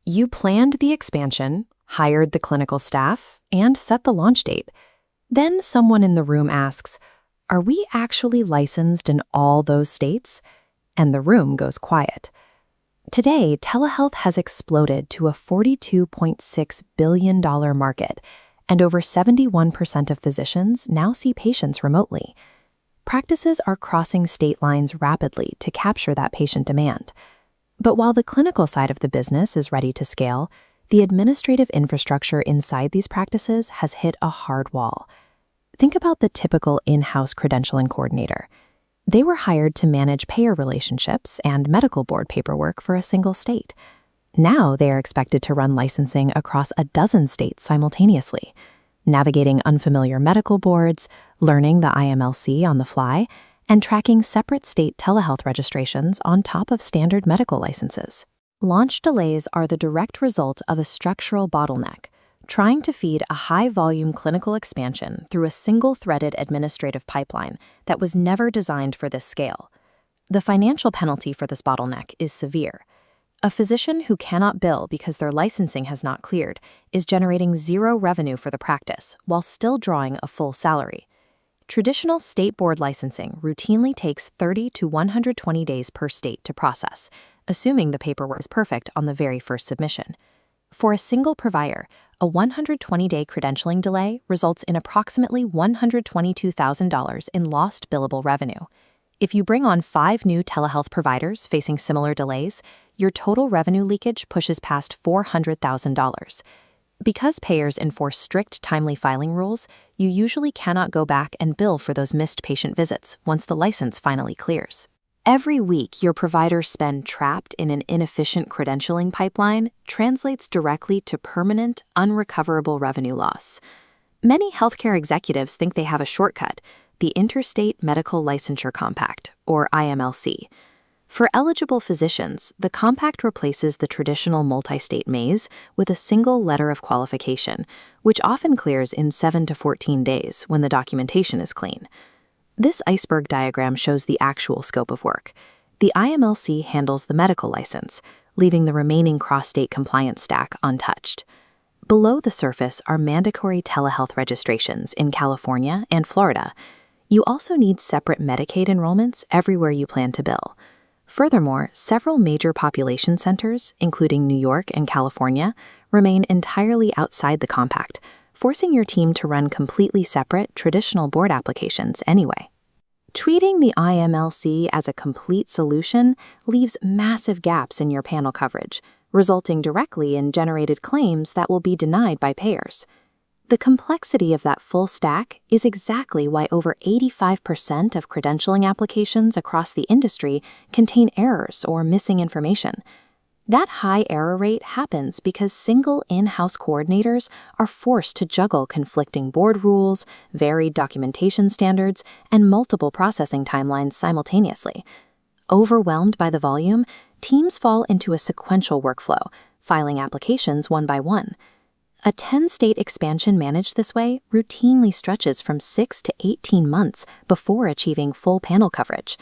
You planned the expansion, hired the clinical staff, and set the launch date. Then someone in the room asks, "Are we actually licensed in all those states?" And the room goes quiet. Today, telehealth has exploded to a $42.6 billion market, and over 71% of physicians now see patients remotely. Practices are crossing state lines rapidly to capture that patient demand. But while the clinical side of the business is ready to scale, the administrative infrastructure inside these practices has hit a hard wall. Think about the typical in-house credentialing coordinator. They were hired to manage payer relationships and medical board paperwork for a single state. Now they are expected to run licensing across a dozen states simultaneously, navigating unfamiliar medical boards, learning the IMLC on the fly, and tracking separate state telehealth registrations on top of standard medical licenses. Launch delays are the direct result of a structural bottleneck, trying to feed a high-volume clinical expansion through a single-threaded administrative pipeline that was never designed for this scale. The financial penalty for this bottleneck is severe. A physician who cannot bill because their licensing has not cleared is generating zero revenue for the practice while still drawing a full salary. Traditional state board licensing routinely takes 30 to 120 days per state to process, assuming the paperwork is perfect on the very first submission. For a single provider, a 120-day credentialing delay results in approximately $122,000 in lost billable revenue. If you bring on 5 new telehealth providers facing similar delays, your total revenue leakage pushes past $400,000. Because payers enforce strict timely filing rules, you usually cannot go back and bill for those missed patient visits once the license finally clears. Every week, your providers spend trapped in an inefficient credentialing pipeline translates directly to permanent, unrecoverable revenue loss. Many healthcare executives think they have a shortcut, the Interstate Medical Licensure Compact, or IMLC. For eligible physicians, the compact replaces the traditional multi-state maze with a single letter of qualification, which often clears in 7 to 14 days when the documentation is clean. This iceberg diagram shows the actual scope of work. The IMLC handles the medical license, leaving the remaining cross-state compliance stack untouched. Below the surface are mandatory telehealth registrations in California and Florida. You also need separate Medicaid enrollments everywhere you plan to bill. Furthermore, several major population centers, including New York and California, remain entirely outside the compact, forcing your team to run completely separate traditional board applications anyway. Treating the IMLC as a complete solution leaves massive gaps in your panel coverage, resulting directly in generated claims that will be denied by payers. The complexity of that full stack is exactly why over 85% of credentialing applications across the industry contain errors or missing information. That high error rate happens because single in-house coordinators are forced to juggle conflicting board rules, varied documentation standards, and multiple processing timelines simultaneously. Overwhelmed by the volume, teams fall into a sequential workflow, filing applications one by one. A 10-state expansion managed this way routinely stretches from 6 to 18 months before achieving full panel coverage.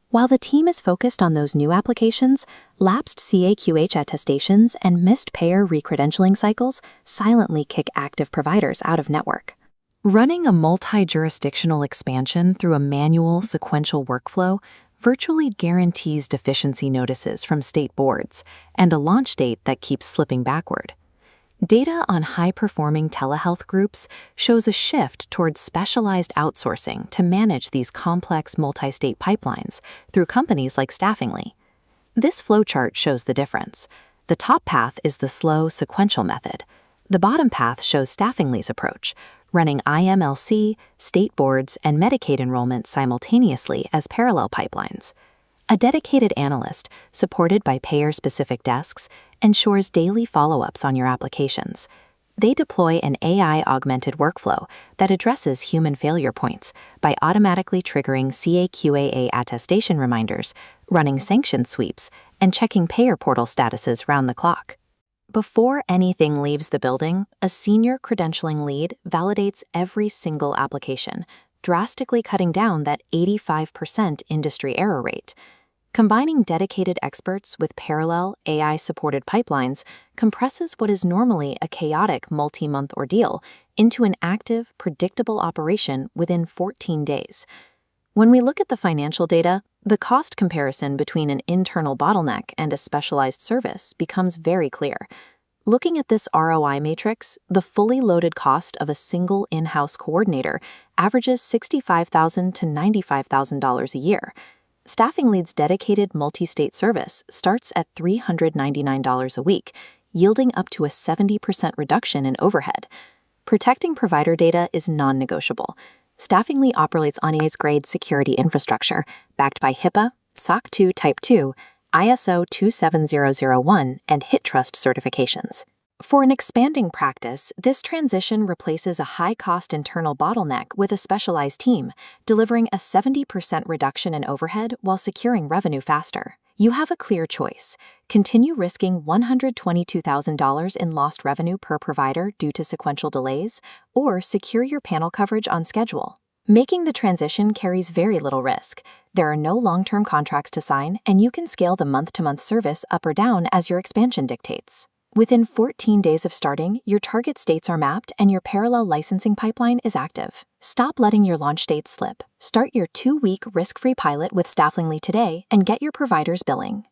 While the team is focused on those new applications, lapsed CAQH attestations and missed payer recredentialing cycles silently kick active providers out of network. Running a multi-jurisdictional expansion through a manual, sequential workflow virtually guarantees deficiency notices from state boards and a launch date that keeps slipping backward. Data on high-performing telehealth groups shows a shift towards specialized outsourcing to manage these complex multi-state pipelines through companies like Staffingly. This flowchart shows the difference. The top path is the slow, sequential method. The bottom path shows Staffingly's approach, running IMLC, state boards, and Medicaid enrollment simultaneously as parallel pipelines. A dedicated analyst, supported by payer-specific desks, ensures daily follow-ups on your applications. They deploy an AI-augmented workflow that addresses human failure points by automatically triggering CAQAA attestation reminders, running sanction sweeps, and checking payer portal statuses round the clock. Before anything leaves the building, a senior credentialing lead validates every single application, drastically cutting down that 85% industry error rate. Combining dedicated experts with parallel AI-supported pipelines compresses what is normally a chaotic multi-month ordeal into an active, predictable operation within 14 days. When we look at the financial data, the cost comparison between an internal bottleneck and a specialized service becomes very clear. Looking at this ROI matrix, the fully loaded cost of a single in-house coordinator averages $65,000 to $95,000 a year. Staffingly's dedicated multi-state service starts at $399 a week, yielding up to a 70% reduction in overhead. Protecting provider data is non-negotiable. Staffingly operates on ISO-grade security infrastructure, backed by HIPAA, SOC 2 Type 2, ISO 27001, and HITRUST certifications. For an expanding practice, this transition replaces a high-cost internal bottleneck with a specialized team, delivering a 70% reduction in overhead while securing revenue faster. You have a clear choice. Continue risking $122,000 in lost revenue per provider due to sequential delays, or secure your panel coverage on schedule. Making the transition carries very little risk. There are no long-term contracts to sign, and you can scale the month-to-month service up or down as your expansion dictates. Within 14 days of starting, your target states are mapped and your parallel licensing pipeline is active. Stop letting your launch date slip. Start your 2-week risk-free pilot with Staffingly today and get your providers billing.